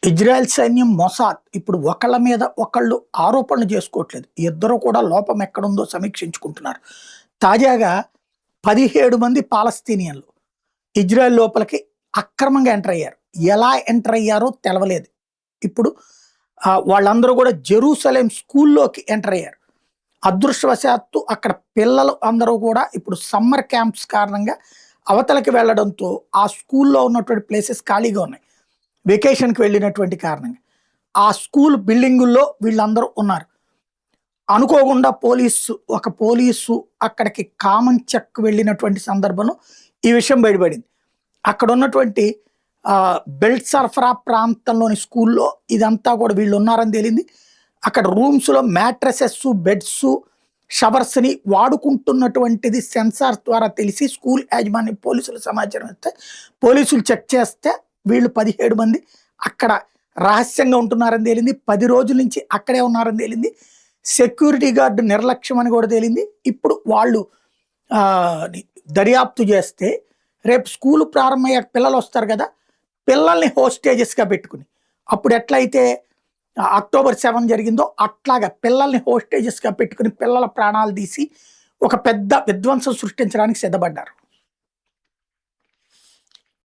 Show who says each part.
Speaker 1: Israel సైన్యం Mossad ఇప్పుడు ఒకళ్ళ మీద ఒకళ్ళు ఆరోపణలు చేసుకోవట్లేదు. ఇద్దరు కూడా లోపం ఎక్కడుందో సమీక్షించుకుంటున్నారు. తాజాగా 17 మంది పాలస్తీనియన్లు ఇజ్రాయెల్ లోపలికి అక్రమంగా ఎంటర్ అయ్యారు. ఎలా ఎంటర్ అయ్యారో తెలవలేదు. ఇప్పుడు వాళ్ళందరూ కూడా జెరూసలేం స్కూల్లోకి ఎంటర్ అయ్యారు. అదృష్టవశాత్తు అక్కడ పిల్లలు అందరూ కూడా ఇప్పుడు సమ్మర్ క్యాంప్స్ కారణంగా అవతలకి వెళ్ళడంతో ఆ స్కూల్లో ఉన్నటువంటి ప్లేసెస్ ఖాళీగా ఉన్నాయి. వెకేషన్కి వెళ్ళినటువంటి కారణంగా ఆ స్కూల్ బిల్డింగుల్లో వీళ్ళందరూ ఉన్నారు. అనుకోకుండా ఒక పోలీసు అక్కడికి కామన్ చెక్ వెళ్ళినటువంటి సందర్భంలో ఈ విషయం బయటపడింది. అక్కడ ఉన్నటువంటి బెల్ట్ సరఫరా ప్రాంతంలోని స్కూల్లో ఇదంతా కూడా వీళ్ళు ఉన్నారని తేలింది. అక్కడ రూమ్స్లో మ్యాట్రసెస్, బెడ్స్, షవర్స్ని వాడుకుంటున్నటువంటిది సెన్సార్ ద్వారా తెలిసి స్కూల్ యాజమాన్యం పోలీసులు సమాచారం ఇస్తే పోలీసులు చెక్ చేస్తే వీళ్ళు 17 మంది అక్కడ రహస్యంగా ఉంటున్నారని తేలింది. 10 రోజుల నుంచి అక్కడే ఉన్నారని తేలింది. సెక్యూరిటీ గార్డు నిర్లక్ష్యం అని కూడా తేలింది. ఇప్పుడు వాళ్ళు దర్యాప్తు చేస్తే రేపు స్కూల్ ప్రారంభమయ్యాక పిల్లలు వస్తారు కదా, పిల్లల్ని హోస్టేజెస్గా పెట్టుకుని అప్పుడు ఎట్లయితే అక్టోబర్ 7 జరిగిందో అట్లాగా పిల్లల్ని హోస్టేజెస్గా పెట్టుకుని పిల్లల ప్రాణాలు తీసి ఒక పెద్ద విధ్వంసం సృష్టించడానికి సిద్ధపడ్డారు.